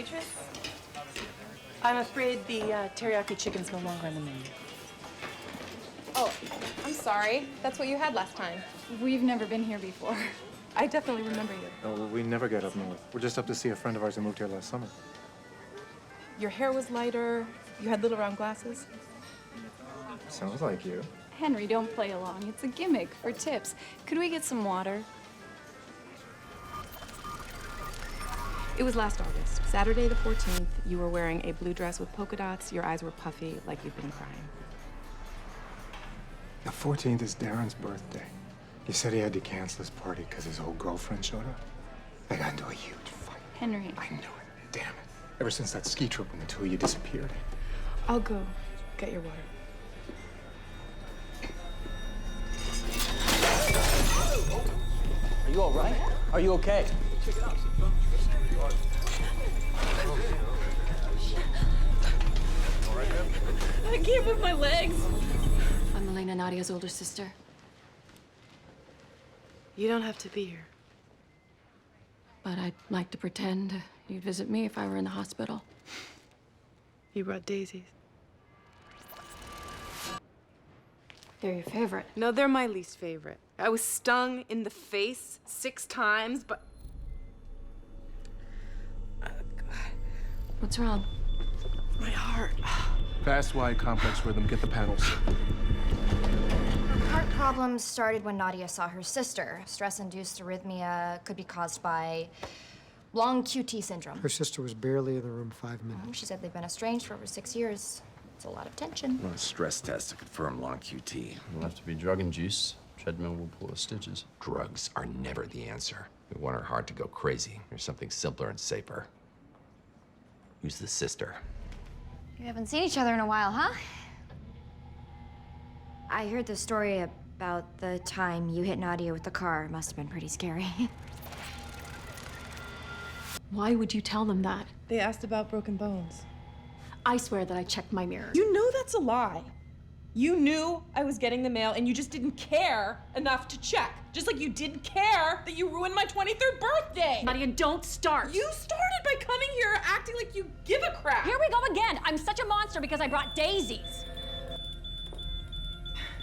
Waitress? I'm afraid the teriyaki chicken's no longer on the menu. Oh, I'm sorry. That's what you had last time. We've never been here before. I definitely remember you. Oh, well, we never get up north. We're just up to see a friend of ours who moved here last summer. Your hair was lighter. You had little round glasses. Sounds like you. Henry, don't play along. It's a gimmick for tips. Could we get some water? It was last August, Saturday the 14th. You were wearing a blue dress with polka dots. Your eyes were puffy, like you'd been crying. The 14th is Darren's birthday. He said he had to cancel his party because his old girlfriend showed up. They got into a huge fight. Henry. I knew it. Damn it. Ever since that ski trip when the two of you disappeared. I'll go get your water. Are you all right? Are you okay? Check it out. I can't move my legs. I'm Elena, Nadia's older sister. You don't have to be here. But I'd like to pretend you'd visit me if I were in the hospital. You brought daisies. They're your favorite. No, they're my least favorite. I was stung in the face 6 times, but... What's wrong? My heart. Fast, wide, complex rhythm. Get the paddles. Her heart problems started when Nadia saw her sister. Stress-induced arrhythmia could be caused by long QT syndrome. Her sister was barely in the room 5 minutes. She said they've been estranged for over 6 years. It's a lot of tension. Run a stress test to confirm long QT. It'll have to be drug-induced. Treadmill will pull the stitches. Drugs are never the answer. We want her heart to go crazy. There's something simpler and safer. Who's the sister? You haven't seen each other in a while, huh? I heard the story about the time you hit Nadia with the car. It must have been pretty scary. Why would you tell them that? They asked about broken bones. I swear that I checked my mirror. You know that's a lie. You knew I was getting the mail and you just didn't care enough to check. Just like you didn't care that you ruined my 23rd birthday. Nadia, don't start. You started by coming here acting like you give a crap. Here we go again. I'm such a monster because I brought daisies.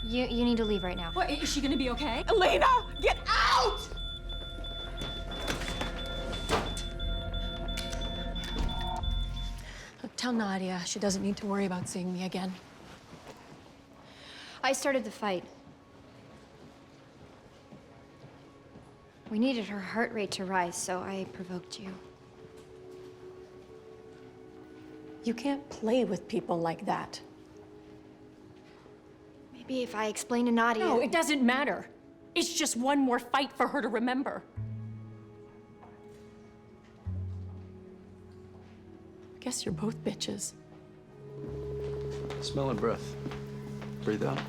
You need to leave right now. What, is she gonna be okay? Elena, get out! Look, tell Nadia she doesn't need to worry about seeing me again. I started the fight. We needed her heart rate to rise, so I provoked you. You can't play with people like that. Maybe if I explain to Nadia... No, it doesn't matter. It's just one more fight for her to remember. I guess you're both bitches. Smell her breath. Breathe out.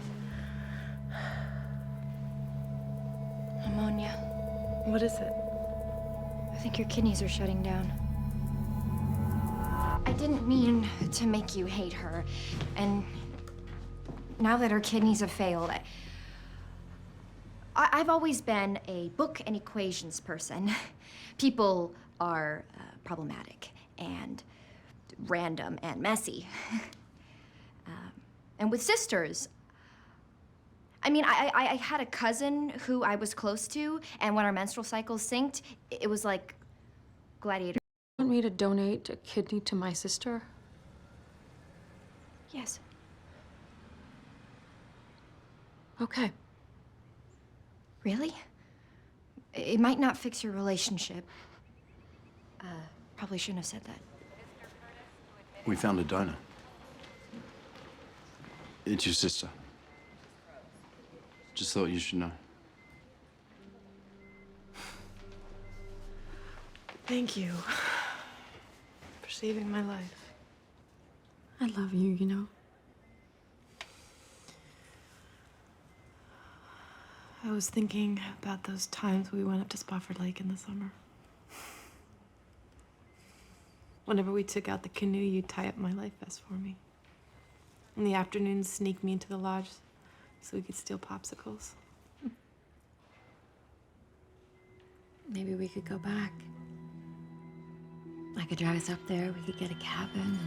Pneumonia. What is it? I think your kidneys are shutting down. I didn't mean to make you hate her. And now that her kidneys have failed, I've always been a book and equations person. People are problematic and random and messy. And with sisters, I mean, I had a cousin who I was close to, and when our menstrual cycles synced, it was like gladiator. You want me to donate a kidney to my sister? Yes. Okay. Really? It might not fix your relationship. Probably shouldn't have said that. We found a donor. It's your sister. Just thought you should know. Thank you for saving my life. I love you, you know. I was thinking about those times we went up to Spofford Lake in the summer. Whenever we took out the canoe, you'd tie up my life vest for me. In the afternoons, sneak me into the lodge so we could steal popsicles. Maybe we could go back. I could drive us up there, we could get a cabin,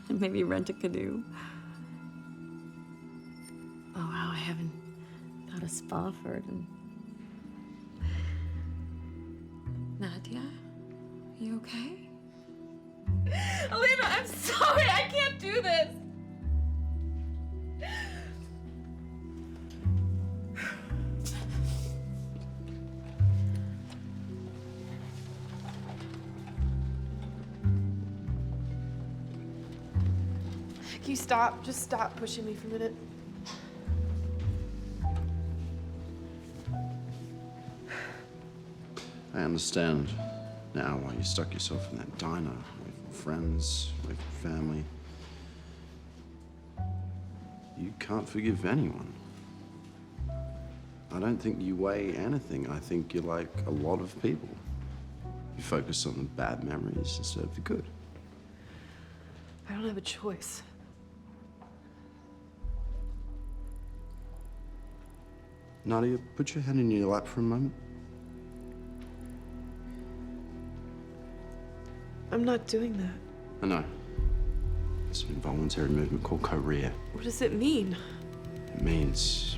and maybe rent a canoe. Oh, wow, I haven't thought of Spofford. And... Nadia, you okay? Elena, I'm sorry. I can't do this. Can you stop? Just stop pushing me for a minute. I understand now why you stuck yourself in that diner, away from friends, away from family. You can't forgive anyone. I don't think you weigh anything. I think you're like a lot of people. You focus on the bad memories instead of the good. I don't have a choice. Nadia, put your hand in your lap for a moment. I'm not doing that. I know. It's an involuntary movement called chorea. What does it mean? It means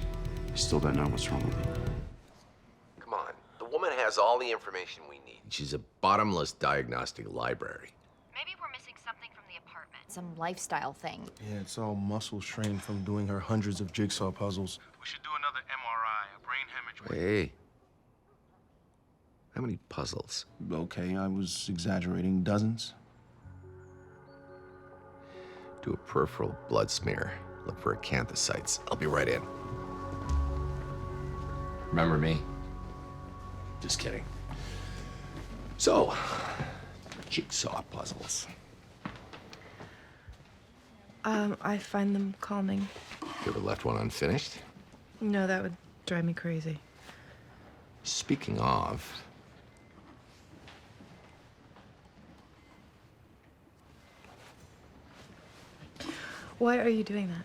you still don't know what's wrong with you. Come on. The woman has all the information we need. She's a bottomless diagnostic library. Maybe we're missing something from the apartment. Some lifestyle thing. Yeah, it's all muscle strain from doing her hundreds of jigsaw puzzles. We should do another MRI, a brain hemorrhage. Hey. How many puzzles? Okay, I was exaggerating. Dozens? Do a peripheral blood smear. Look for acanthocytes. I'll be right in. Remember me? Just kidding. So, jigsaw puzzles. I find them calming. You ever left one unfinished? No, that would drive me crazy. Speaking of, Why are you doing that?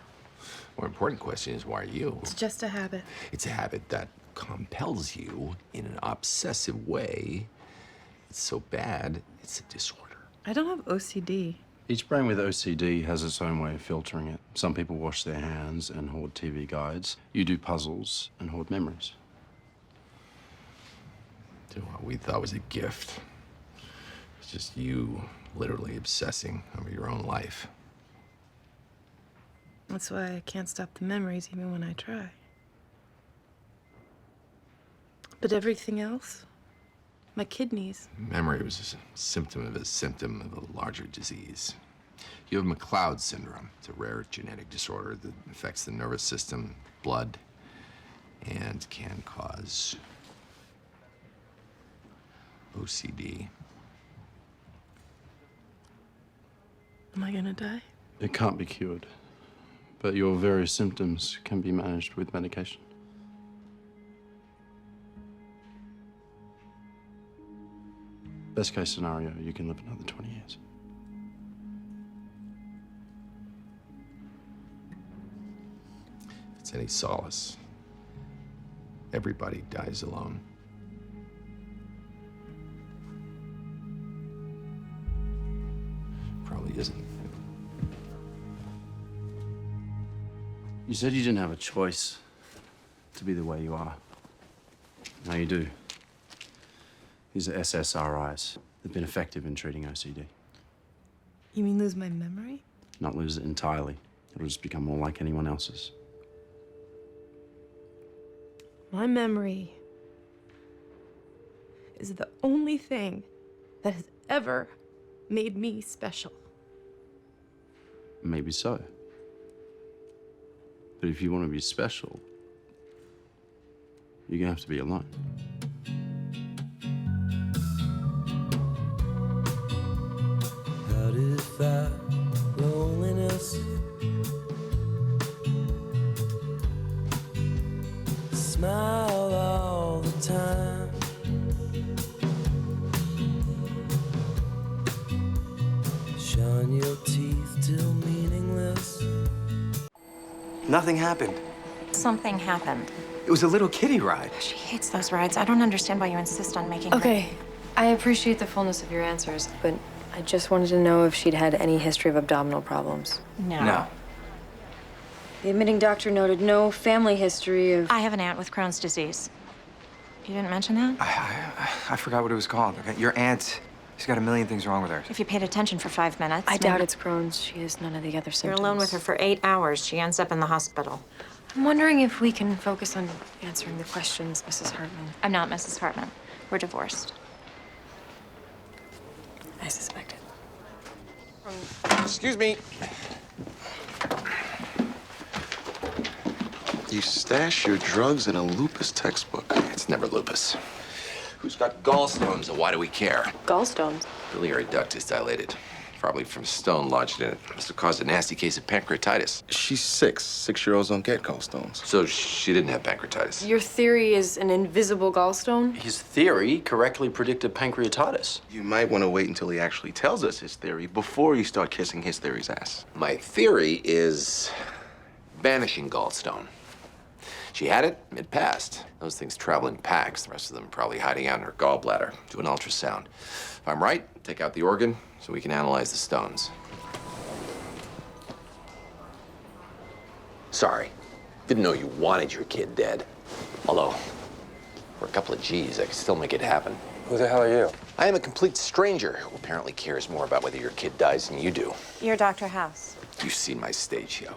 more important question is, why are you? It's just a habit. It's a habit that compels you in an obsessive way. It's so bad, it's a disorder. I don't have OCD. Each brain with OCD has its own way of filtering it. Some people wash their hands and hoard TV guides. You do puzzles and hoard memories. To what we thought was a gift. It's just you literally obsessing over your own life. That's why I can't stop the memories even when I try. But everything else, my kidneys. Memory was a symptom of a larger disease. You have McLeod syndrome. It's a rare genetic disorder that affects the nervous system, blood, and can cause OCD. Am I gonna die? It can't be cured, but your various symptoms can be managed with medication. Best case scenario, you can live another 20 years. If it's any solace, everybody dies alone. Probably isn't. You said you didn't have a choice to be the way you are. Now you do. These are SSRIs. They've been effective in treating OCD. You mean lose my memory? Not lose it entirely. It'll just become more like anyone else's. My memory is the only thing that has ever made me special. Maybe so. But if you want to be special, you're gonna have to be alone. How did it fight loneliness? Smile all the time. Shine your teeth till meaningless. Nothing happened. Something happened. It was a little kiddie ride. She hates those rides. I don't understand why you insist on making her... Okay, I appreciate the fullness of your answers, but I just wanted to know if she'd had any history of abdominal problems. No. The admitting doctor noted no family history of... I have an aunt with Crohn's disease. You didn't mention that? I forgot what it was called, okay? Your aunt, she's got a million things wrong with her. If you paid attention for 5 minutes. I doubt it's Crohn's. She has none of the other symptoms. You're alone with her for 8 hours. She ends up in the hospital. I'm wondering if we can focus on answering the questions, Mrs. Hartman. I'm not Mrs. Hartman. We're divorced. I suspected. Excuse me. You stash your drugs in a lupus textbook. It's never lupus. Who's got gallstones and why do we care? Gallstones? Biliary duct is dilated. Probably from stone lodged in it. Must have caused a nasty case of pancreatitis. She's 6. 6-year-olds don't get gallstones. So she didn't have pancreatitis. Your theory is an invisible gallstone? His theory correctly predicted pancreatitis. You might want to wait until he actually tells us his theory before you start kissing his theory's ass. My theory is vanishing gallstone. She had it, it passed. Those things travel in packs. The rest of them probably hiding out in her gallbladder. Do an ultrasound. If I'm right, take out the organ so we can analyze the stones. Sorry. Didn't know you wanted your kid dead. Although, for a couple of G's, I could still make it happen. Who the hell are you? I am a complete stranger who apparently cares more about whether your kid dies than you do. You're Dr. House. You've seen my stage show.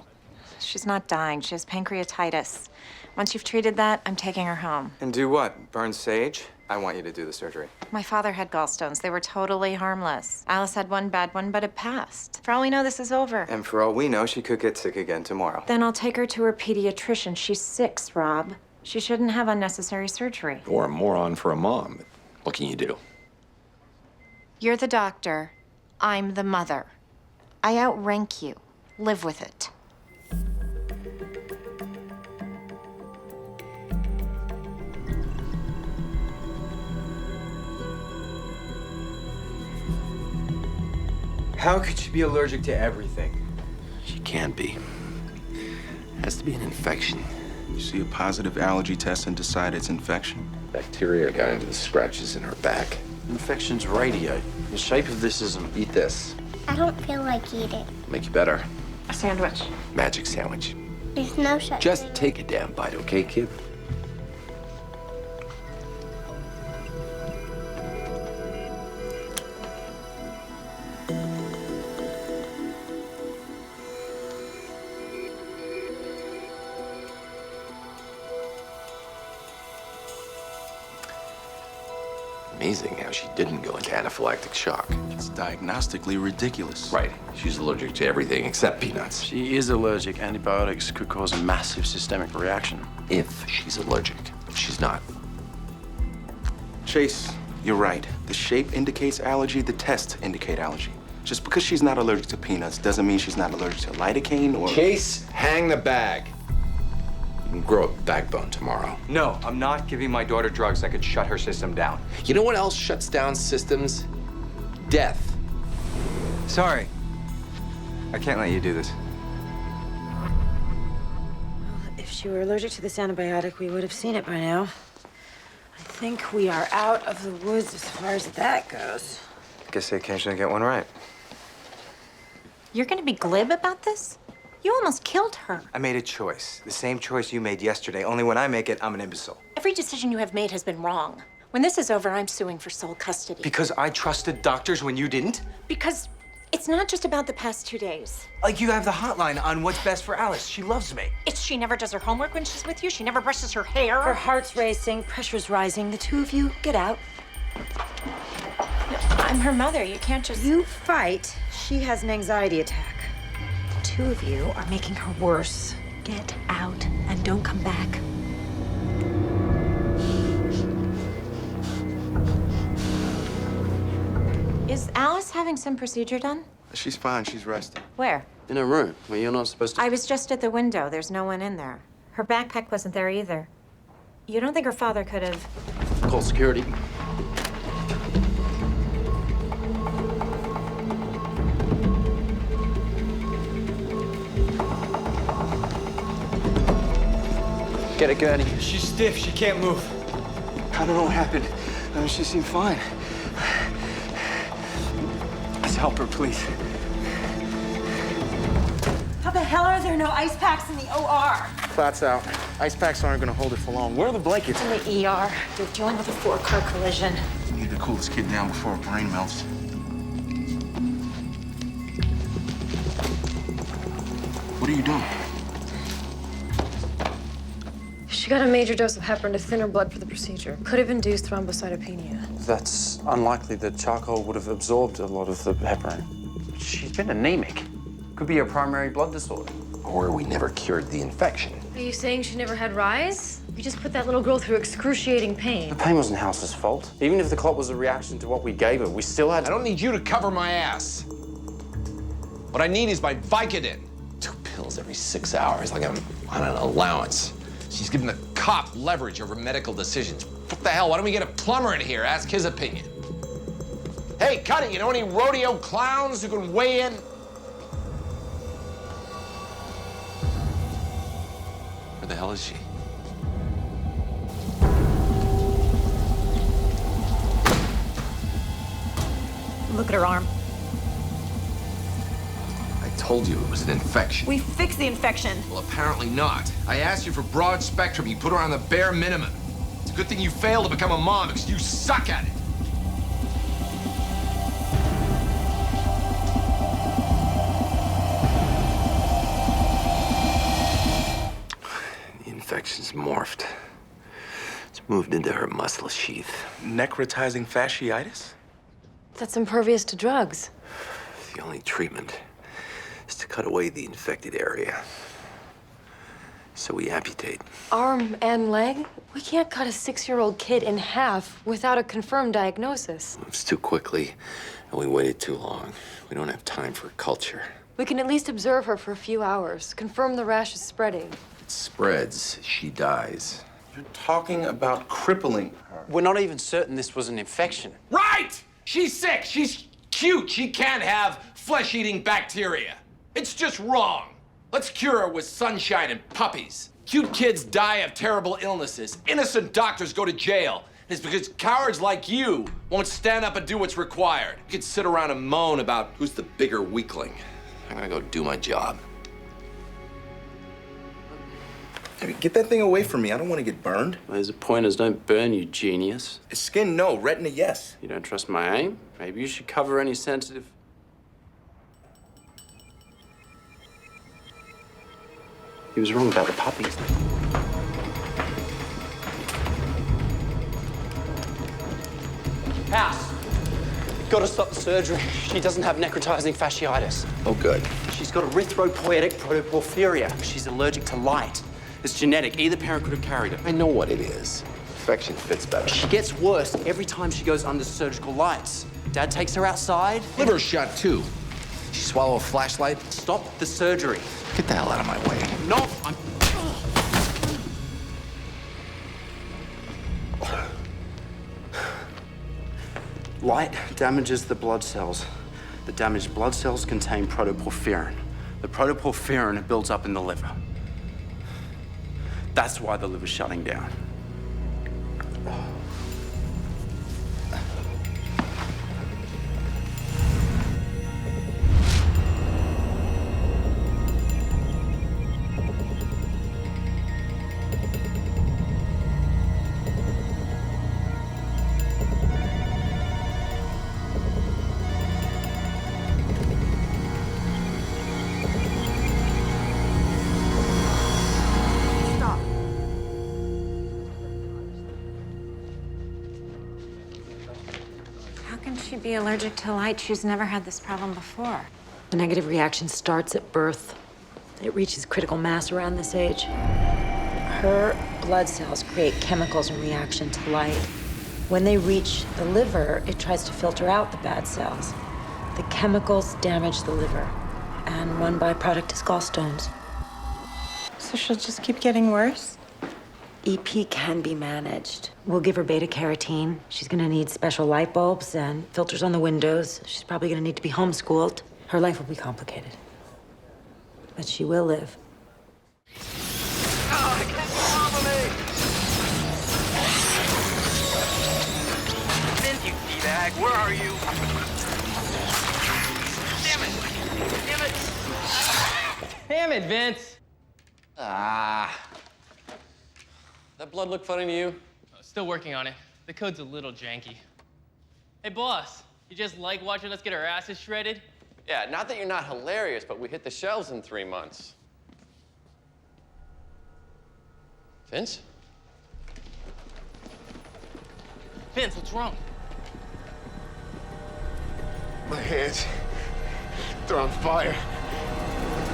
She's not dying. She has pancreatitis. Once you've treated that, I'm taking her home. And do what? Burn sage? I want you to do the surgery. My father had gallstones. They were totally harmless. Alice had one bad one, but it passed. For all we know, this is over. And for all we know, she could get sick again tomorrow. Then I'll take her to her pediatrician. She's 6, Rob. She shouldn't have unnecessary surgery. Or a moron for a mom. What can you do? You're the doctor. I'm the mother. I outrank you. Live with it. How could she be allergic to everything? She can't be. Has to be an infection. You see a positive allergy test and decide it's infection. Bacteria got into the scratches in her back. Infections radiate. The shape of this isn't... Eat this. I don't feel like eating. Make you better. A sandwich. Magic sandwich. There's no such Just thing. take a damn bite, okay, kid? Amazing how she didn't go into anaphylactic shock. It's diagnostically ridiculous. Right. She's allergic to everything except peanuts. She is allergic. Antibiotics could cause a massive systemic reaction. If she's allergic. She's not. Chase, you're right. The shape indicates allergy, the tests indicate allergy. Just because she's not allergic to peanuts doesn't mean she's not allergic to lidocaine or... Chase, hang the bag. You can grow a backbone tomorrow. No, I'm not giving my daughter drugs that could shut her system down. You know what else shuts down systems? Death. Sorry. I can't let you do this. If she were allergic to this antibiotic, we would have seen it by now. I think we are out of the woods as far as that goes. Guess they occasionally get one right. You're gonna be glib about this? You almost killed her. I made a choice. The same choice you made yesterday. Only when I make it, I'm an imbecile. Every decision you have made has been wrong. When this is over, I'm suing for sole custody. Because I trusted doctors when you didn't? Because it's not just about the past 2 days. Like you have the hotline on what's best for Alice. She loves me. She never does her homework when she's with you. She never brushes her hair. Her heart's racing, pressure's rising. The two of you, get out. I'm her mother. You can't just... You fight. She has an anxiety attack. The two of you are making her worse. Get out and don't come back. Is Alice having some procedure done? She's fine. She's resting. Where? In a room where you're not supposed to... I was just at the window. There's no one in there. Her backpack wasn't there either. You don't think her father could have... Call security. Get it, Gurney. She's stiff. She can't move. I don't know what happened. She seemed fine. help her, please. How the hell are there no ice packs in the OR? Clot's out. Ice packs aren't gonna hold it for long. Where are the blankets? In the ER. They're dealing with a 4-car collision. We need to cool this kid down before her brain melts. What are you doing? She got a major dose of heparin to thin her blood for the procedure. Could have induced thrombocytopenia. That's unlikely. The charcoal would have absorbed a lot of the heparin. She's been anemic. Could be a primary blood disorder. Or we never cured the infection. Are you saying she never had rise? We just put that little girl through excruciating pain. The pain wasn't House's fault. Even if the clot was a reaction to what we gave her, we still had to... I don't need you to cover my ass. What I need is my Vicodin. 2 pills every 6 hours, like I'm on an allowance. She's giving the cop leverage over medical decisions. What the hell? Why don't we get a plumber in here? Ask his opinion. Hey, cut it. You know any rodeo clowns who can weigh in? Where the hell is she? Look at her arm. I told you it was an infection. We fixed the infection. Well, apparently not. I asked you for broad spectrum. You put her on the bare minimum. It's a good thing you failed to become a mom because you suck at it. The infection's morphed. It's moved into her muscle sheath. Necrotizing fasciitis? That's impervious to drugs. The only treatment is to cut away the infected area. So we amputate. Arm and leg? We can't cut a 6-year-old kid in half without a confirmed diagnosis. Moves too quickly, and we waited too long. We don't have time for culture. We can at least observe her for a few hours, confirm the rash is spreading. If it spreads, she dies. You're talking about crippling her. We're not even certain this was an infection. Right! She's sick. She's cute. She can't have flesh-eating bacteria. It's just wrong. Let's cure her with sunshine and puppies. Cute kids die of terrible illnesses. Innocent doctors go to jail. It's because cowards like you won't stand up and do what's required. You could sit around and moan about who's the bigger weakling. I'm gonna go do my job. Hey, get that thing away from me. I don't want to get burned. There's a pointers. Don't burn, you genius. Skin, no. Retina, yes. You don't trust my aim? Maybe you should cover any sensitive... He was wrong about the puppies. House! Gotta stop the surgery. She doesn't have necrotizing fasciitis. Oh, good. She's got erythropoietic protoporphyria. She's allergic to light. It's genetic. Either parent could have carried it. I know what it is. Infection fits better. She gets worse every time she goes under surgical lights. Dad takes her outside. Liver shot, too. She swallow a flashlight? Stop the surgery. Get the hell out of my way. No, I'm... Light damages the blood cells. The damaged blood cells contain protoporphyrin. The protoporphyrin builds up in the liver. That's why the liver's shutting down. Be allergic to light. She's never had this problem before. The negative reaction starts at birth. It reaches critical mass around this age. Her blood cells create chemicals in reaction to light. When they reach the liver, it tries to filter out the bad cells. The chemicals damage the liver, and one byproduct is gallstones. So she'll just keep getting worse? EP can be managed. We'll give her beta-carotene. She's gonna need special light bulbs and filters on the windows. She's probably gonna need to be homeschooled. Her life will be complicated. But she will live. You D-bag, where are you? Damn it, Vince. Ah. That blood look funny to you? Still working on it. The code's a little janky. Hey, boss, you just like watching us get our asses shredded? Yeah, not that you're not hilarious, but we hit the shelves in 3 months. Vince? Vince, what's wrong? My hands, they're on fire.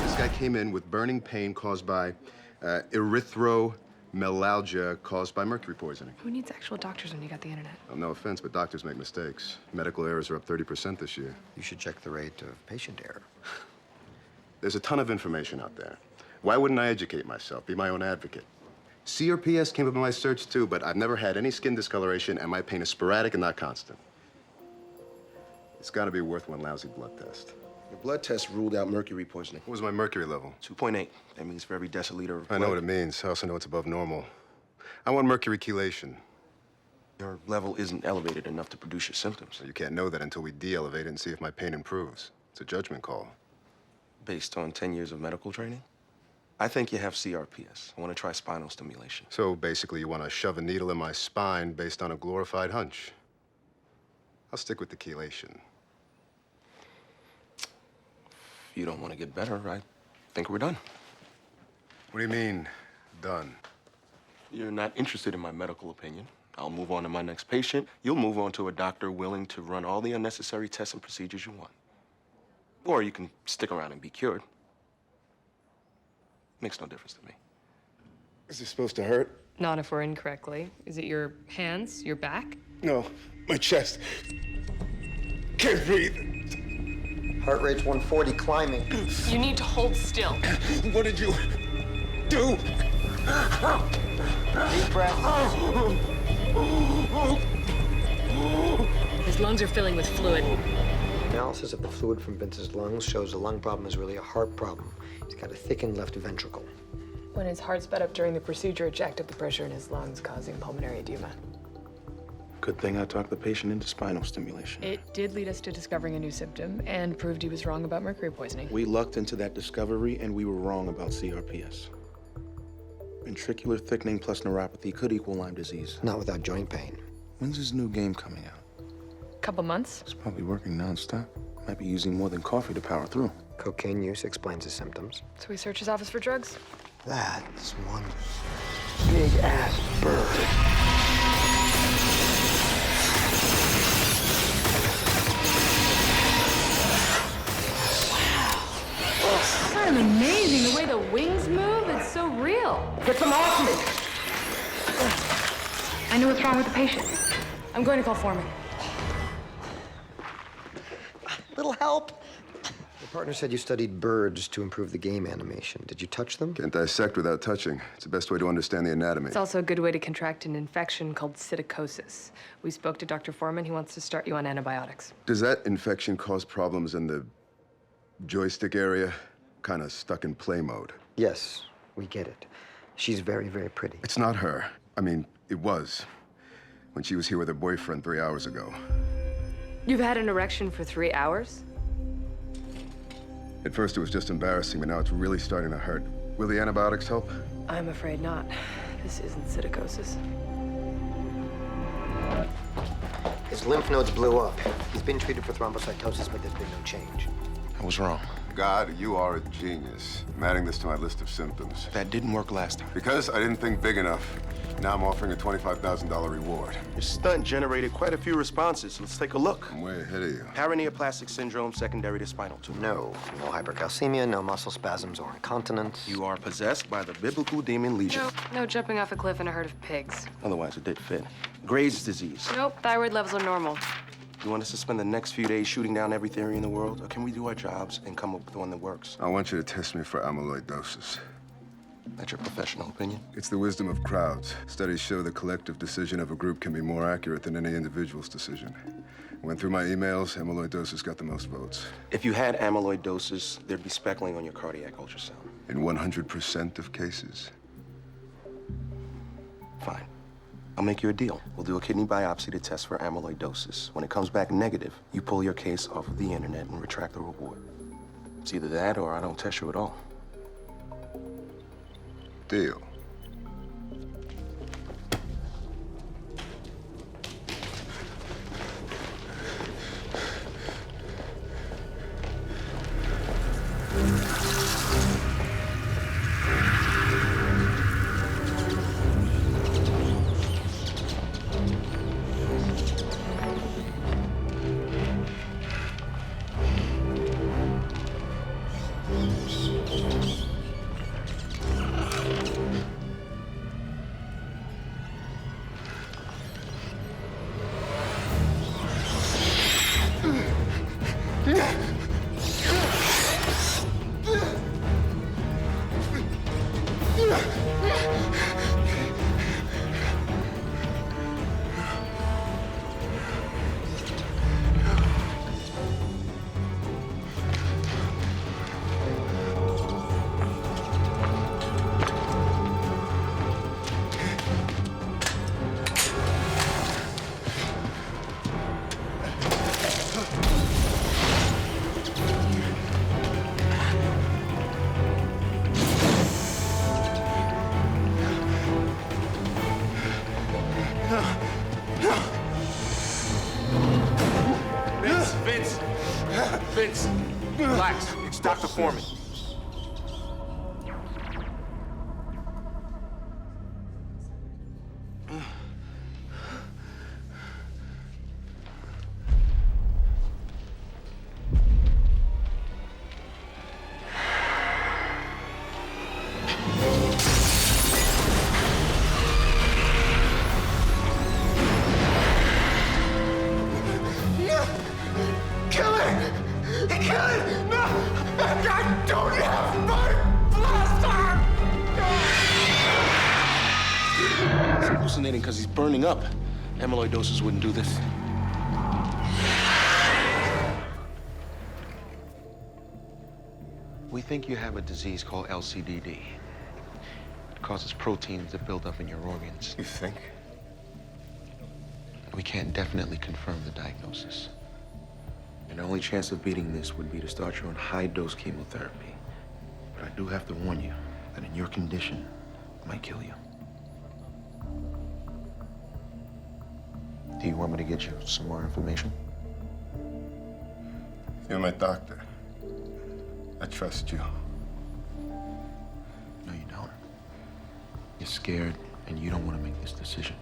This guy came in with burning pain caused by erythromelalgia caused by mercury poisoning. Who needs actual doctors when you got the internet? Well, no offense, but doctors make mistakes. Medical errors are up 30% this year. You should check the rate of patient error. There's a ton of information out there. Why wouldn't I educate myself, be my own advocate? CRPS came up in my search too, but I've never had any skin discoloration and my pain is sporadic and not constant. It's gotta be worth one lousy blood test. Your blood test ruled out mercury poisoning. What was my mercury level? 2.8. That means for every deciliter of blood. I know what it means. I also know it's above normal. I want mercury chelation. Your level isn't elevated enough to produce your symptoms. So you can't know that until we de-elevate it and see if my pain improves. It's a judgment call. Based on 10 years of medical training? I think you have CRPS. I want to try spinal stimulation. So basically you want to shove a needle in my spine based on a glorified hunch. I'll stick with the chelation. If you don't want to get better, I think we're done. What do you mean, done? You're not interested in my medical opinion. I'll move on to my next patient. You'll move on to a doctor willing to run all the unnecessary tests and procedures you want. Or you can stick around and be cured. Makes no difference to me. Is this supposed to hurt? Not if we're in correctly. Is it your hands, your back? No, my chest. Can't breathe. Heart rate's 140, climbing. You need to hold still. What did you do? Deep breath. His lungs are filling with fluid. Analysis of the fluid from Vince's lungs shows the lung problem is really a heart problem. He's got a thickened left ventricle. When his heart sped up during the procedure, it jacked up the pressure in his lungs, causing pulmonary edema. Good thing I talked the patient into spinal stimulation. It did lead us to discovering a new symptom and proved he was wrong about mercury poisoning. We lucked into that discovery, and we were wrong about CRPS. Ventricular thickening plus neuropathy could equal Lyme disease. Not without joint pain. When's his new game coming out? Couple months. He's probably working nonstop. Might be using more than coffee to power through. Cocaine use explains his symptoms. So we search his office for drugs? That's one big-ass bird. Kind of amazing the way the wings move. It's so real. Get them off me! I know what's wrong with the patient. I'm going to call Foreman. Little help. Your partner said you studied birds to improve the game animation. Did you touch them? Can't dissect without touching. It's the best way to understand the anatomy. It's also a good way to contract an infection called psittacosis. We spoke to Dr. Foreman. He wants to start you on antibiotics. Does that infection cause problems in the joystick area? Kind of stuck in play mode. Yes, we get it. She's very, very pretty. It's not her. I mean, it was. When she was here with her boyfriend 3 hours ago. You've had an erection for 3 hours? At first it was just embarrassing, but now it's really starting to hurt. Will the antibiotics help? I'm afraid not. This isn't psittacosis. His lymph nodes blew up. He's been treated for thrombocytosis, but there's been no change. I was wrong. God, you are a genius. I'm adding this to my list of symptoms. That didn't work last time. Because I didn't think big enough. Now I'm offering a $25,000 reward. Your stunt generated quite a few responses. Let's take a look. I'm way ahead of you. Paraneoplastic syndrome secondary to spinal tumor. No hypercalcemia, no muscle spasms or incontinence. You are possessed by the biblical demon Legion. No jumping off a cliff in a herd of pigs. Otherwise, it did fit. Graves' disease. Nope, thyroid levels are normal. You want us to spend the next few days shooting down every theory in the world? Or can we do our jobs and come up with one that works? I want you to test me for amyloidosis. That's your professional opinion? It's the wisdom of crowds. Studies show the collective decision of a group can be more accurate than any individual's decision. Went through my emails, amyloidosis got the most votes. If you had amyloidosis, there'd be speckling on your cardiac ultrasound. In 100% of cases. Fine. I'll make you a deal. We'll do a kidney biopsy to test for amyloidosis. When it comes back negative, you pull your case off of the internet and retract the reward. It's either that or I don't test you at all. deal. Vince, relax. It's Dr. Foreman. Because he's burning up. Amyloidosis wouldn't do this. We think you have a disease called LCDD. It causes proteins to build up in your organs. You think? We can't definitely confirm the diagnosis. And the only chance of beating this would be to start you on high-dose chemotherapy. But I do have to warn you that in your condition, it might kill you. Do you want me to get you some more information? You're my doctor. I trust you. No, you don't. You're scared, and you don't want to make this decision.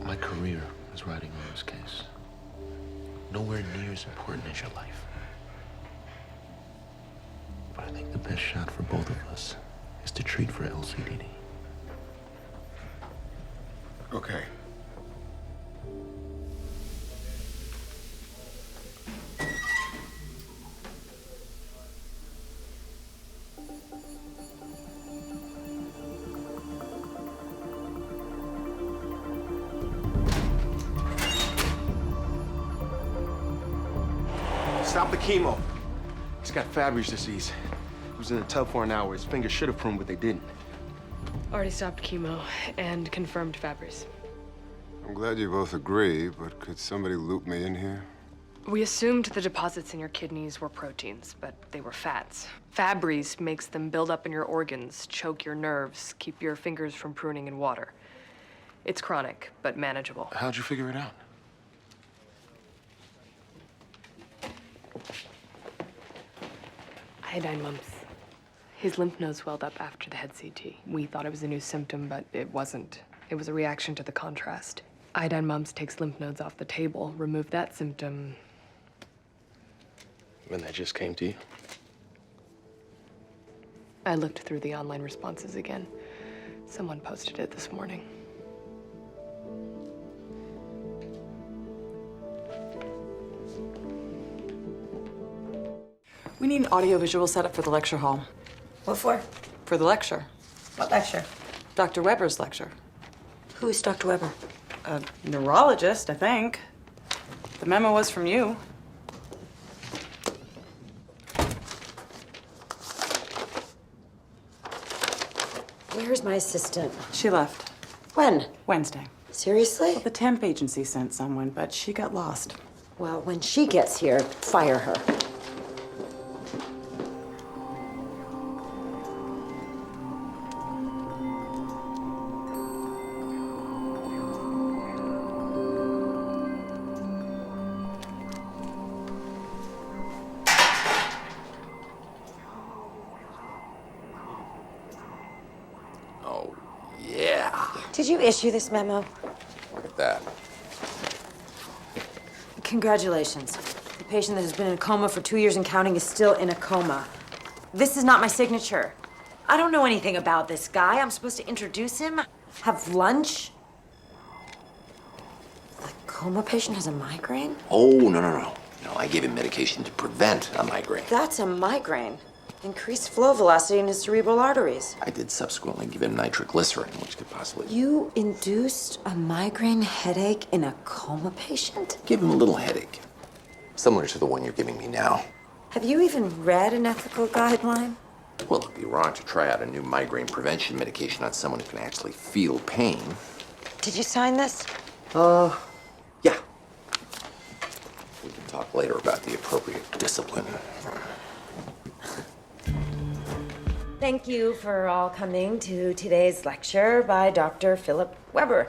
My career is riding on this case. Nowhere near as important as your life. But I think the best shot for both of us is to treat for LCDD. Okay. Stop the chemo. He's got Fabry's disease. He was in the tub for an hour. His fingers should have pruned, but they didn't. Already stopped chemo and confirmed Fabry's. I'm glad you both agree, but could somebody loop me in here? We assumed the deposits in your kidneys were proteins, but they were fats. Fabry's makes them build up in your organs, choke your nerves, keep your fingers from pruning in water. It's chronic, but manageable. How'd you figure it out? Iodine mumps. His lymph nodes swelled up after the head CT. We thought it was a new symptom, but it wasn't. It was a reaction to the contrast. Iodine mumps takes lymph nodes off the table. Remove that symptom. And that just came to you? I looked through the online responses again. Someone posted it this morning. We need an audiovisual setup for the lecture hall. What for? For the lecture. What lecture? Dr. Weber's lecture. Who's Dr. Weber? A neurologist, I think. The memo was from you. Where's my assistant? She left. When? Wednesday. Seriously? Well, the temp agency sent someone, but she got lost. Well, when she gets here, fire her. Oh, yeah. Did you issue this memo? Look at that. Congratulations. The patient that has been in a coma for 2 years and counting is still in a coma. This is not my signature. I don't know anything about this guy. I'm supposed to introduce him, have lunch. The coma patient has a migraine? Oh, no. No, I gave him medication to prevent a migraine. That's a migraine. Increased flow velocity in his cerebral arteries. I did subsequently give him nitroglycerin, which could possibly... You induced a migraine headache in a coma patient? Give him a little headache. Similar to the one you're giving me now. Have you even read an ethical guideline? Well, it'd be wrong to try out a new migraine prevention medication on someone who can actually feel pain. Did you sign this? Yeah. We can talk later about the appropriate discipline. Thank you for all coming to today's lecture by Dr. Philip Weber,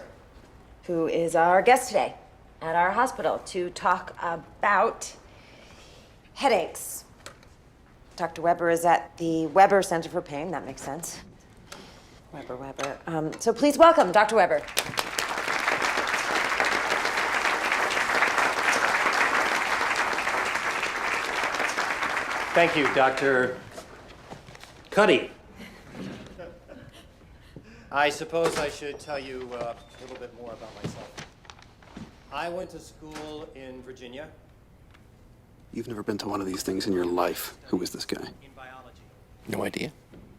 who is our guest today at our hospital to talk about headaches. Dr. Weber is at the Weber Center for Pain. That makes sense. Weber. So please welcome Dr. Weber. Thank you, Dr. Cuddy. I suppose I should tell you a little bit more about myself. I went to school in Virginia. You've never been to one of these things in your life. Who is this guy? In biology. No idea.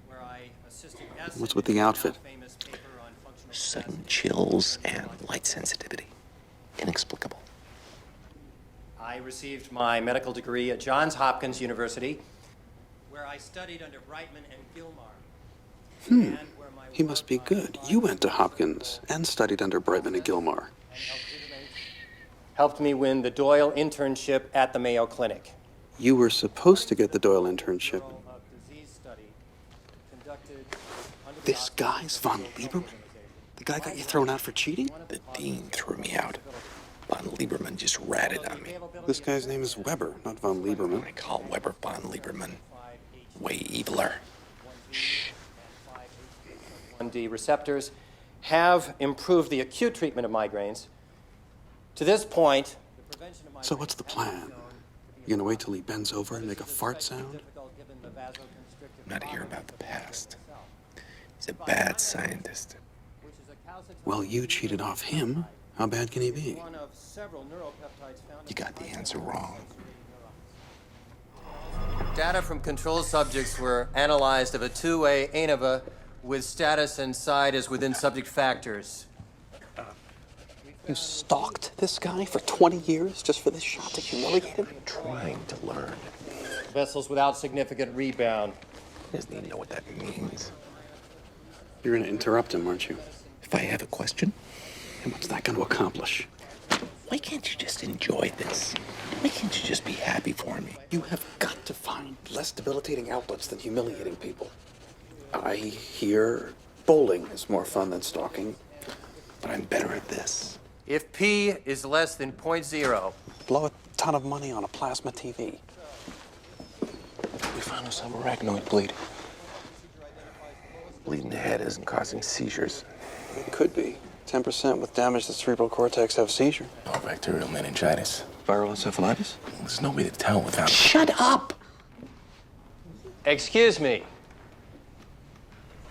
Where I assisted acid What's with the outfit? famous paper on functional Sudden chills and light sensitivity. Inexplicable. I received my medical degree at Johns Hopkins University, where I studied under Brightman and Gilmar. He must be good. You went to Hopkins and studied under Brightman and Gilmar. Helped me win the Doyle internship at the Mayo Clinic. You were supposed to get the Doyle internship. This guy's von Lieberman? The guy got you thrown out for cheating? The dean threw me out. Von Lieberman just ratted on me. This guy's name is Weber, not von Lieberman. I call Weber von Lieberman. Way eviler. Shh. 1D receptors have improved the acute treatment of migraines. To this point, So what's the plan? You gonna wait till he bends over and make a fart sound? I'm not here about the past. He's a bad scientist. Well, you cheated off him. How bad can he be? You got the answer wrong. data from control subjects were analyzed of a two-way ANOVA with status and side as within subject factors. You stalked this guy for 20 years just for this shot to humiliate him? Trying to learn. Vessels without significant rebound. He doesn't even know what that means. You're gonna interrupt him, aren't you? If I have a question? And what's that gonna accomplish? Why can't you just enjoy this? Why can't you just be happy for me? You have got to find less debilitating outlets than humiliating people. I hear bowling is more fun than stalking. But I'm better at this. If P is less than 0.0. Blow a ton of money on a plasma TV. We found some arachnoid bleed. Bleed in the head isn't causing seizures. It could be. 10% with damage to the cerebral cortex have seizure. Or bacterial meningitis. Viral encephalitis? There's no way to tell without... Shut up! Excuse me.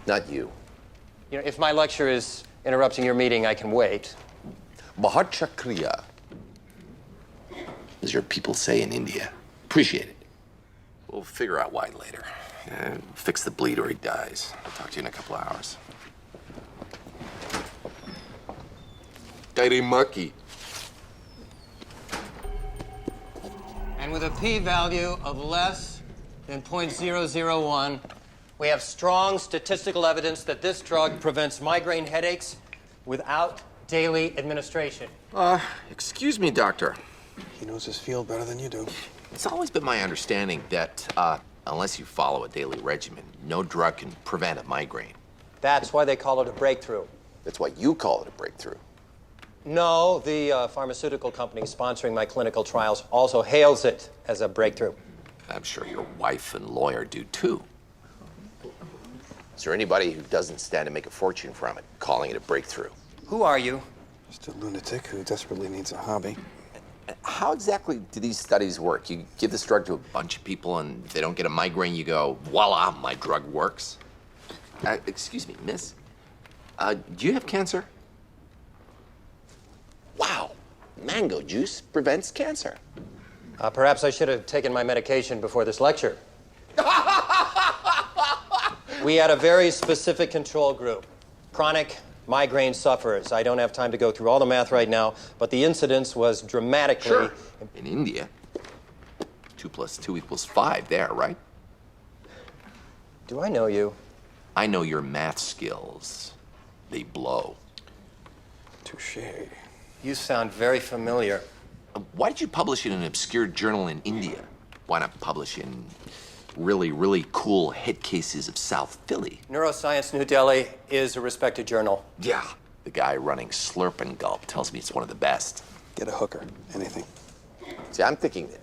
Not you. You know, if my lecture is interrupting your meeting, I can wait. Mahachakriya, as your people say in India. Appreciate it. We'll figure out why later. Fix the bleed or he dies. I'll talk to you in a couple of hours. Dirty monkey. And with a p-value of less than 0.001, we have strong statistical evidence that this drug prevents migraine headaches without daily administration. Excuse me, doctor. He knows his field better than you do. It's always been my understanding that unless you follow a daily regimen, no drug can prevent a migraine. That's why they call it a breakthrough. That's why you call it a breakthrough. No, the pharmaceutical company sponsoring my clinical trials also hails it as a breakthrough. I'm sure your wife and lawyer do too. Is there anybody who doesn't stand to make a fortune from it, calling it a breakthrough? Who are you? Just a lunatic who desperately needs a hobby. How exactly do these studies work? You give this drug to a bunch of people, and if they don't get a migraine, you go, voila, my drug works? Excuse me, miss. Do you have cancer? Wow, mango juice prevents cancer. Perhaps I should have taken my medication before this lecture. We had a very specific control group. Chronic migraine sufferers. I don't have time to go through all the math right now, but the incidence was dramatically... Sure. In India, 2 + 2 = 5 there, right? Do I know you? I know your math skills. They blow. Touché. You sound very familiar. Why did you publish in an obscure journal in India? Why not publish in really, really cool hit cases of South Philly? Neuroscience New Delhi is a respected journal. Yeah. The guy running Slurp and Gulp tells me it's one of the best. Get a hooker. Anything. See, I'm thinking that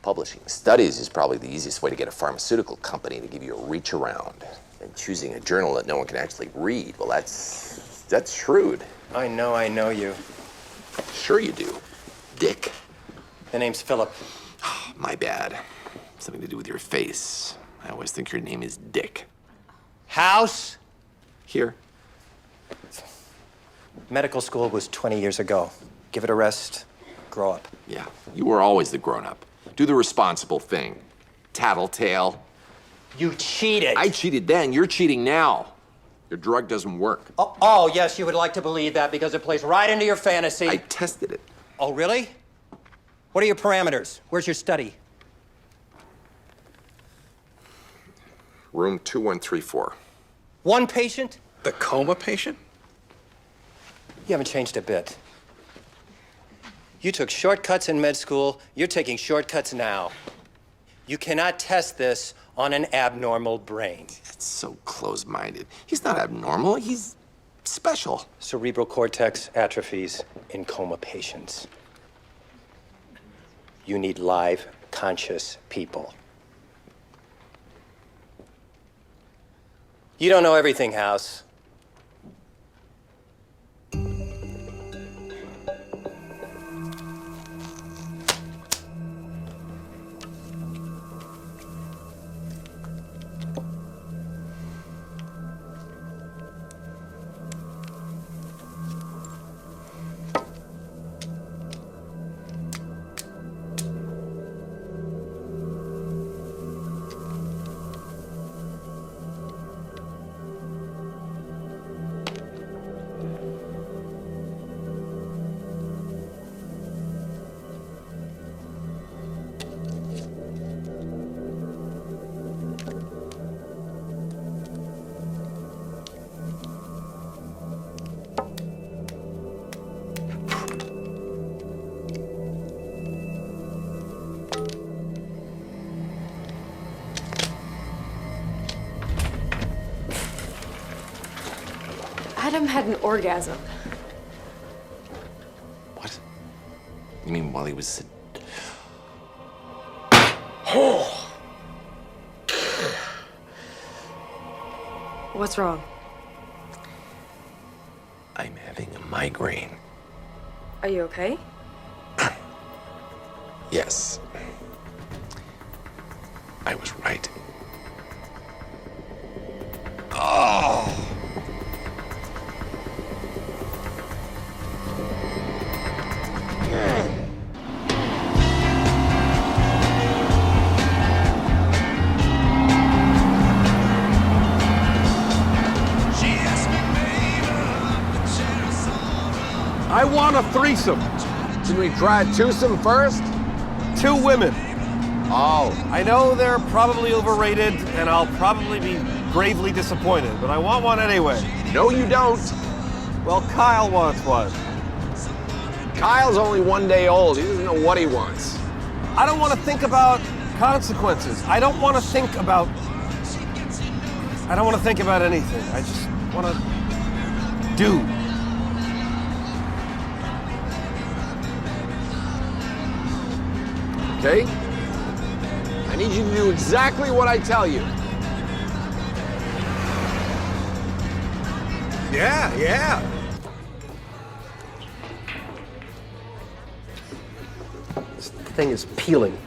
publishing studies is probably the easiest way to get a pharmaceutical company to give you a reach around. And choosing a journal that no one can actually read, well, that's shrewd. I know you. Sure you do. Dick. The name's Philip. My bad. Something to do with your face. I always think your name is Dick. House? Here. Medical school was 20 years ago. Give it a rest. Grow up. Yeah, you were always the grown-up. Do the responsible thing. Tattletale. You cheated. I cheated then. You're cheating now. Your drug doesn't work. Oh, yes, you would like to believe that because it plays right into your fantasy. I tested it. Oh, really? What are your parameters? Where's your study? Room 2134. One patient? The coma patient? You haven't changed a bit. You took shortcuts in med school. You're taking shortcuts now. You cannot test this on an abnormal brain. It's so close-minded. He's not abnormal. He's special. Cerebral cortex atrophies in coma patients. You need live, conscious people. You don't know everything, House. Adam had an orgasm. What? You mean while he was... What's wrong? I'm having a migraine. Are you okay? Yes. I was right. Oh! I want a threesome. Should we try a twosome first? 2 women. Oh. I know they're probably overrated, and I'll probably be gravely disappointed, but I want one anyway. No, you don't. Well, Kyle wants one. Kyle's only 1 day old. He doesn't know what he wants. I don't want to think about consequences. I don't want to think about anything. I just want to do. Okay? I need you to do exactly what I tell you. Yeah. This thing is peeling.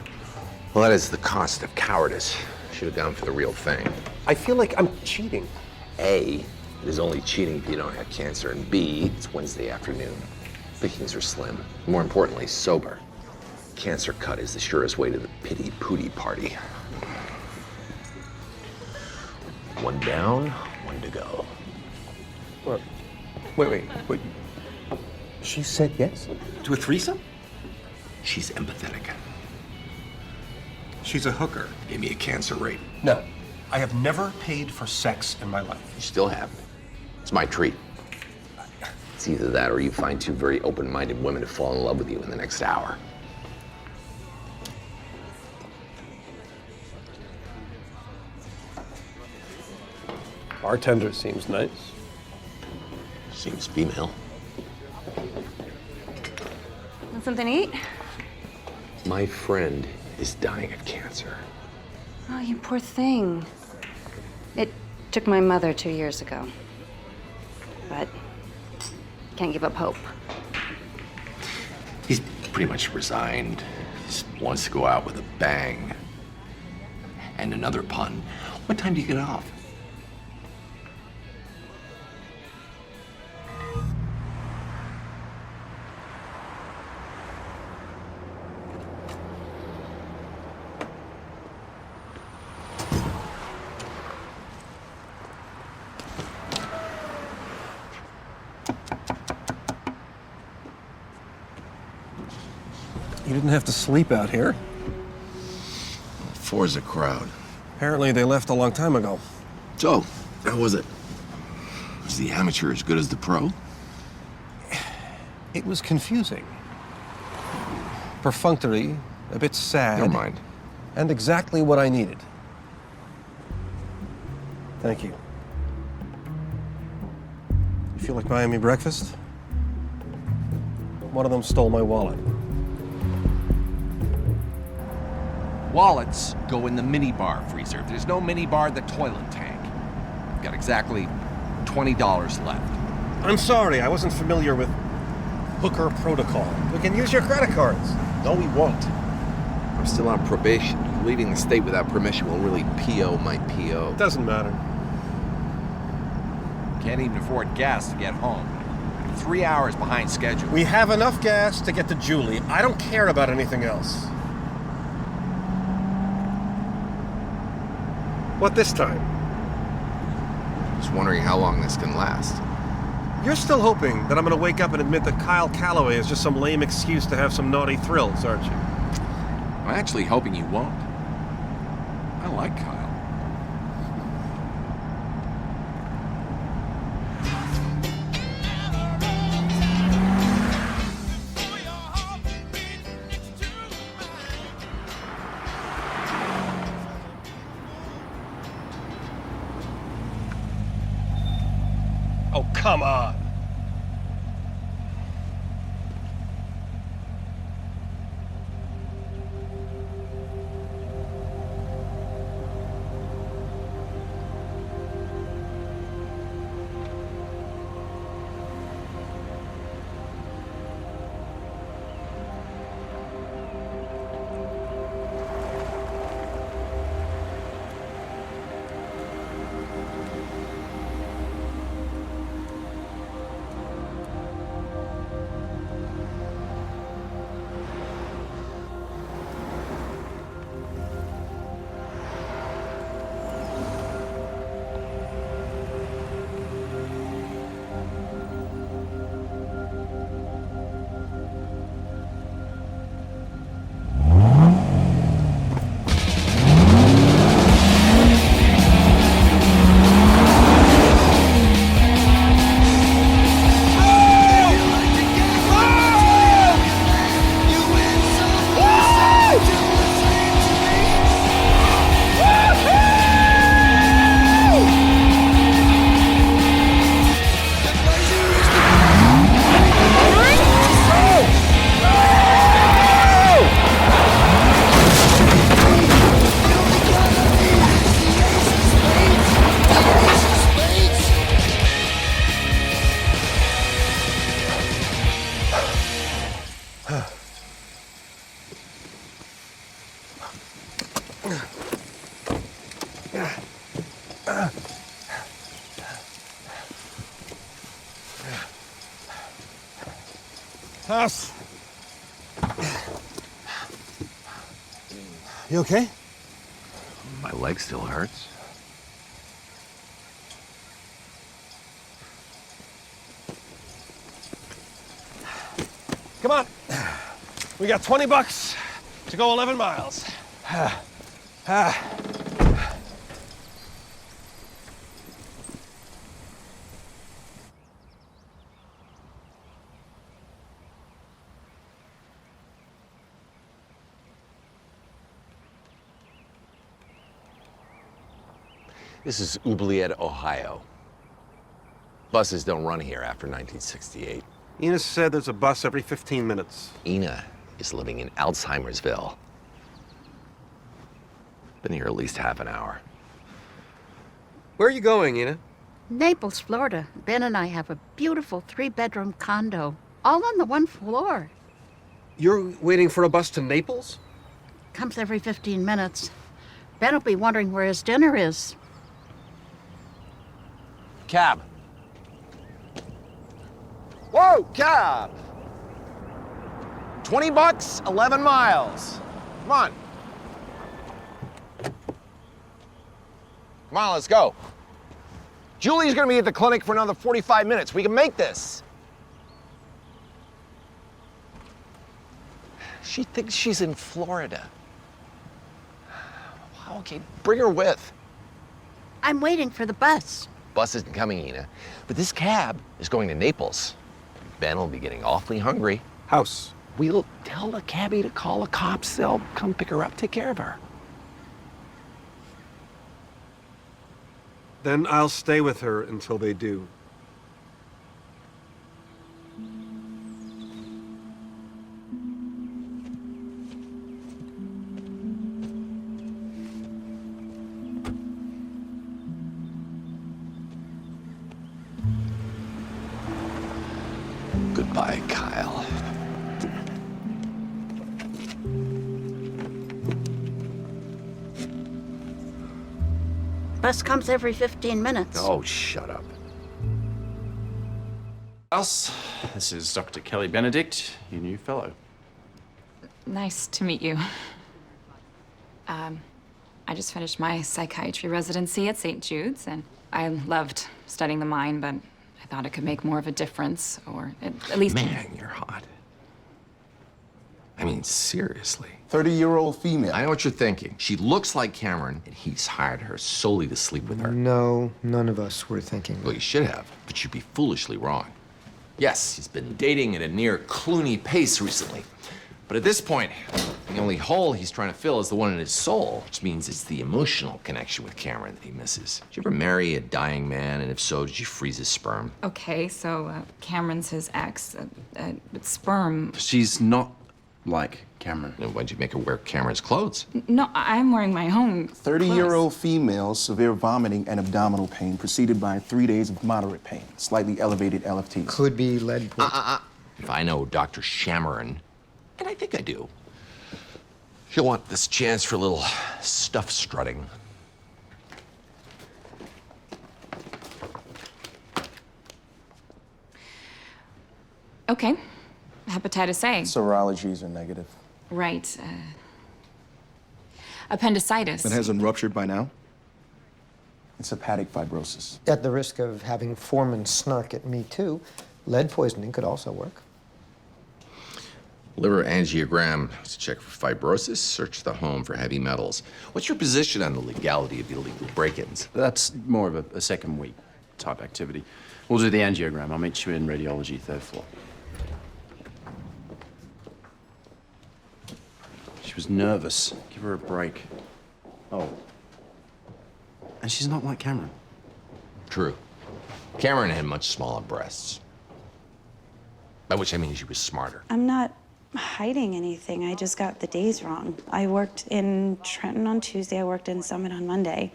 Well, that is the cost of cowardice. Should have gone for the real thing. I feel like I'm cheating. A, it is only cheating if you don't have cancer, and B, it's Wednesday afternoon. Pickings are slim. More importantly, sober. Cancer cut is the surest way to the pity-pooty party. One down, one to go. What? Wait. She said yes? To a threesome? She's empathetic. She's a hooker. Give me a cancer rate. No. I have never paid for sex in my life. You still haven't. It's my treat. It's either that or you find two very open-minded women to fall in love with you in the next hour. Bartender seems nice. Seems female. Want something to eat? My friend is dying of cancer. Oh, you poor thing. It took my mother 2 years ago. But can't give up hope. He's pretty much resigned. Just wants to go out with a bang. And another pun. What time do you get off? You didn't have to sleep out here. Four's a crowd. Apparently they left a long time ago. So, how was it? Was the amateur as good as the pro? It was confusing. Perfunctory, a bit sad. Never mind. And exactly what I needed. Thank you. You feel like buying me breakfast? One of them stole my wallet. Wallets go in the minibar freezer. There's no minibar in the toilet tank. Got exactly $20 left. I'm sorry, I wasn't familiar with hooker protocol. We can use your credit cards. No, we won't. I'm still on probation. Leaving the state without permission will really PO my PO. Doesn't matter. Can't even afford gas to get home. 3 hours behind schedule. We have enough gas to get to Julie. I don't care about anything else. What this time? Just wondering how long this can last. You're still hoping that I'm gonna wake up and admit that Kyle Calloway is just some lame excuse to have some naughty thrills, aren't you? I'm actually hoping you won't. I like Kyle. Oh, come on. House. You okay? My leg still hurts. Come on. We got $20 to go 11 miles. This is Oubliette, Ohio. Buses don't run here after 1968. Ina said there's a bus every 15 minutes. Ina is living in Alzheimersville. Been here at least half an hour. Where are you going, Ina? Naples, Florida. Ben and I have a beautiful 3-bedroom condo, all on the 1 floor. You're waiting for a bus to Naples? Comes every 15 minutes. Ben will be wondering where his dinner is. Cab. Whoa, cab! $20, 11 miles. Come on. Come on, let's go. Julie's gonna be at the clinic for another 45 minutes. We can make this. She thinks she's in Florida. Okay, bring her with. I'm waiting for the bus. Bus isn't coming, Ina, but this cab is going to Naples. Ben will be getting awfully hungry. House. We'll tell the cabbie to call the cops. They'll come pick her up, take care of her. Then I'll stay with her until they do. Goodbye, Kyle. Bus comes every 15 minutes. Oh, shut up. House, this is Dr. Kelly Benedict, your new fellow. Nice to meet you. I just finished my psychiatry residency at St. Jude's, and I loved studying the mind, but I thought it could make more of a difference, or at least... Man, you're hot. I mean, seriously. 30-year-old female. I know what you're thinking. She looks like Cameron, and he's hired her solely to sleep with her. No, none of us were thinking. Well, you should have, but you'd be foolishly wrong. Yes, he's been dating at a near Clooney pace recently. But at this point, the only hole he's trying to fill is the one in his soul, which means it's the emotional connection with Cameron that he misses. Did you ever marry a dying man, and if so, did you freeze his sperm? Okay, so Cameron's his ex, but sperm... She's not like Cameron. Then why'd you make her wear Cameron's clothes? No, I'm wearing my own 30-year-old female, severe vomiting and abdominal pain, preceded by 3 days of moderate pain, slightly elevated LFTs. Could be lead poisoning. If I know Dr. Shammerin, and I think I do, she'll want this chance for a little stuff strutting. Okay. Hepatitis A. Serologies are negative. Right. Appendicitis. It hasn't ruptured by now? It's hepatic fibrosis. At the risk of having foreman snark at me too, lead poisoning could also work. Liver angiogram to check for fibrosis. Search the home for heavy metals. What's your position on the legality of illegal break-ins? That's more of a second week type activity. We'll do the angiogram. I'll meet you in radiology, 3rd floor. She was nervous. Give her a break. Oh. And she's not like Cameron. True. Cameron had much smaller breasts. By which I mean she was smarter. I'm not hiding anything. I just got the days wrong. I worked in Trenton on Tuesday. I worked in Summit on Monday.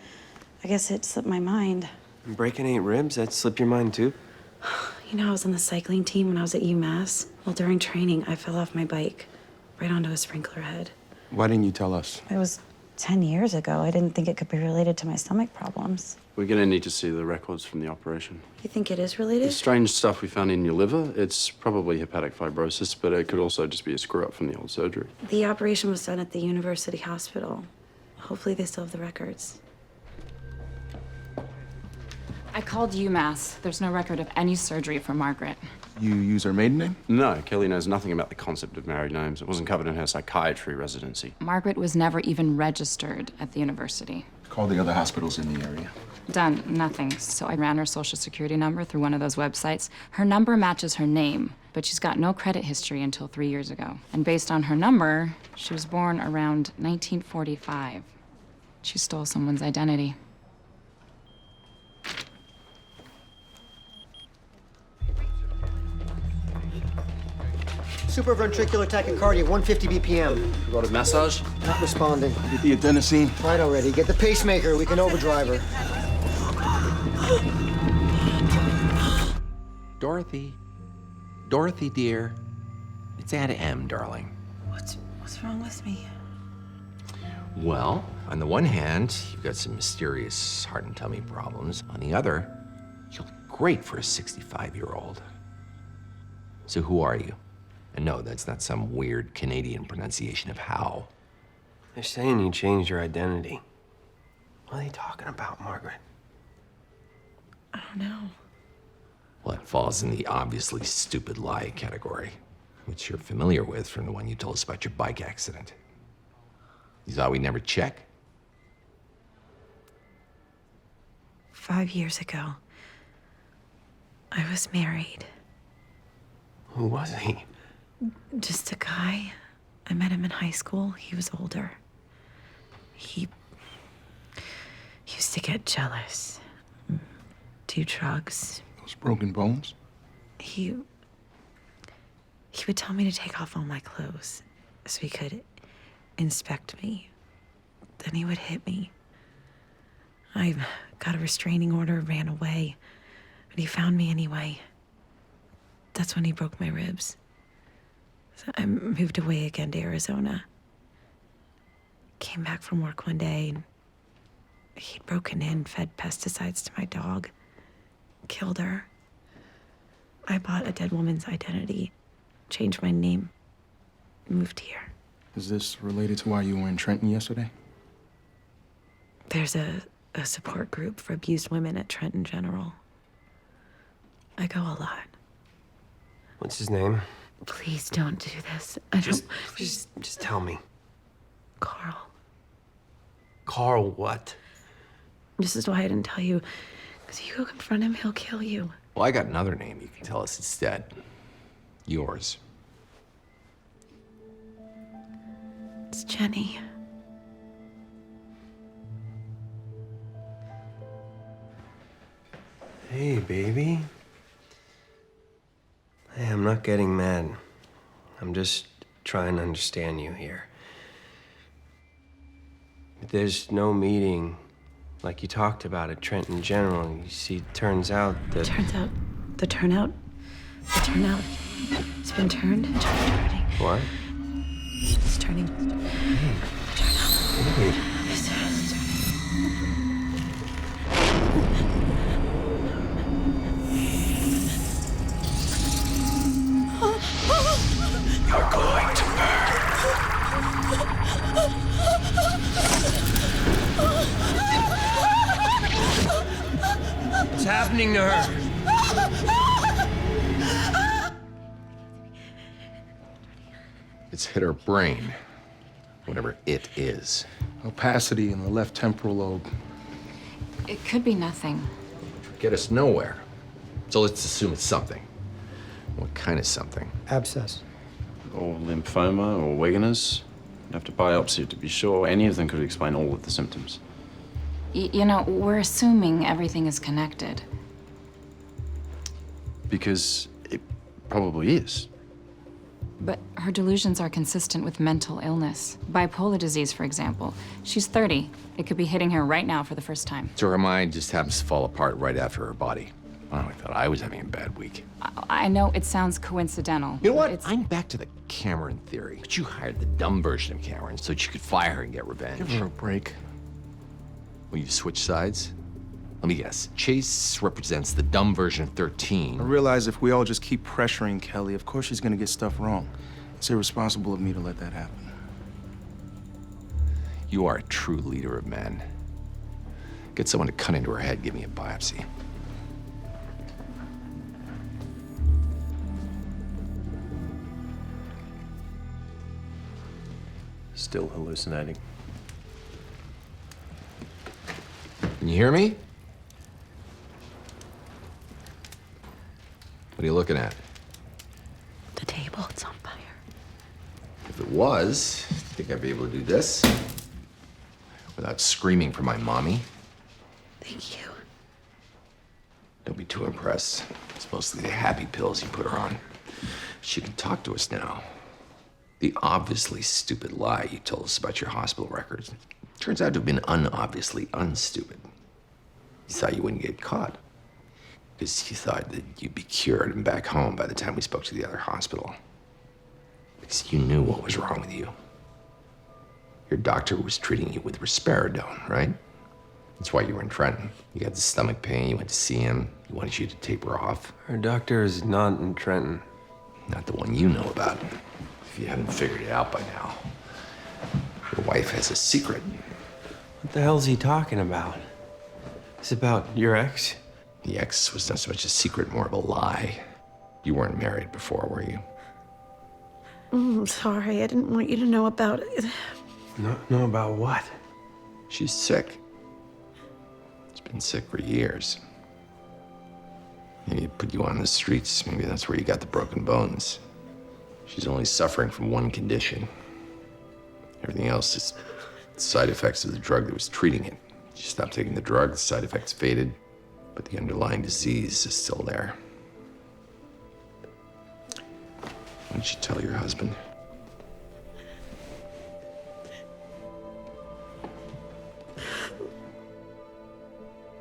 I guess it slipped my mind. Breaking 8 ribs? That slipped your mind, too? You know, I was on the cycling team when I was at UMass. Well, during training, I fell off my bike right onto a sprinkler head. Why didn't you tell us? I was 10 years ago. I didn't think it could be related to my stomach problems. We're gonna need to see the records from the operation. You think it is The related? strange stuff we found in your liver, it's probably hepatic fibrosis, but it could also just be a screw-up from the old surgery. The operation was done at the University Hospital. Hopefully they still have the records. I called UMass. There's no record of any surgery for Margaret. You use her maiden name? No, Kelly knows nothing about the concept of married names. It wasn't covered in her psychiatry residency. Margaret was never even registered at the university. Call the other hospitals in the area. Done, nothing. So I ran her social security number through one of those websites. Her number matches her name, but she's got no credit history until 3 years ago. And based on her number, she was born around 1945. She stole someone's identity. Supraventricular tachycardia, 150 BPM. Got a massage? Not responding. Get the adenosine. Tried already. Get the pacemaker. We can overdrive her. Dorothy. Dorothy, dear. It's Aunt M, darling. What's wrong with me? Well, on the one hand, you've got some mysterious heart and tummy problems. On the other, you look great for a 65-year-old. So who are you? And no, that's not some weird Canadian pronunciation of how. They're saying you changed your identity. What are they talking about, Margaret? I don't know. Well, it falls in the obviously stupid lie category, which you're familiar with from the one you told us about your bike accident. You thought we'd never check? 5 years ago, I was married. Who was he? Just a guy. I met him in high school. He was older. He used to get jealous. Do drugs. Those broken bones? He would tell me to take off all my clothes so he could inspect me. Then he would hit me. I got a restraining order, ran away, but he found me anyway. That's when he broke my ribs. So I moved away again to Arizona. Came back from work one day and he'd broken in, fed pesticides to my dog, killed her. I bought a dead woman's identity, changed my name, moved here. Is this related to why you were in Trenton yesterday? There's a support group for abused women at Trenton General. I go a lot. What's his name? Please don't do this. I don't. Just tell me. Carl. Carl what? This is why I didn't tell you. Because if you go confront him, he'll kill you. Well, I got another name you can tell us instead. Yours. It's Jenny. Hey, baby. Hey, I'm not getting mad. I'm just trying to understand you here. There's no meeting like you talked about at Trenton General. You see, turns out that... Turns out, the turnout, it's been turned. What? It's turning. Hey. You're going to burn. What's happening to her? It's hit her brain, whatever it is. Opacity in the left temporal lobe. It could be nothing. Get us nowhere. So let's assume it's something. What kind of something? Abscess. Or lymphoma, or Wegener's. You'd have to biopsy it to be sure. Any of them could explain all of the symptoms. You know, we're assuming everything is connected. Because it probably is. But her delusions are consistent with mental illness. Bipolar disease, for example. She's 30. It could be hitting her right now for the first time. So her mind just happens to fall apart right after her body. Oh, I thought I was having a bad week. I know it sounds coincidental. You know what? It's... I'm back to the Cameron theory. But you hired the dumb version of Cameron so that you could fire her and get revenge. Give her a break. Will you switch sides? Let me guess. Chase represents the dumb version of 13. I realize if we all just keep pressuring Kelly, of course she's gonna get stuff wrong. It's irresponsible of me to let that happen. You are a true leader of men. Get someone to cut into her head, give me a biopsy. Still hallucinating. Can you hear me? What are you looking at? The table, it's on fire. If it was, think I'd be able to do this without screaming for my mommy? Thank you. Don't be too impressed. It's mostly the happy pills you put her on. She can talk to us now. The obviously stupid lie you told us about your hospital records turns out to have been unobviously unstupid. You thought you wouldn't get caught because you thought that you'd be cured and back home by the time we spoke to the other hospital. Because you knew what was wrong with you. Your doctor was treating you with risperidone, right? That's why you were in Trenton. You got the stomach pain, you went to see him, he wanted you to taper off. Our doctor is not in Trenton. Not the one you know about. If you haven't figured it out by now. Your wife has a secret. What the hell's he talking about? It's about your ex? The ex was not so much a secret, more of a lie. You weren't married before, were you? I'm sorry, I didn't want you to know about it. Know about what? She's sick. She's been sick for years. Maybe it put you on the streets. Maybe that's where you got the broken bones. She's only suffering from one condition. Everything else is side effects of the drug that was treating it. She stopped taking the drug, the side effects faded, but the underlying disease is still there. Why don't you tell your husband?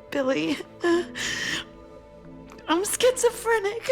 Billy, I'm schizophrenic.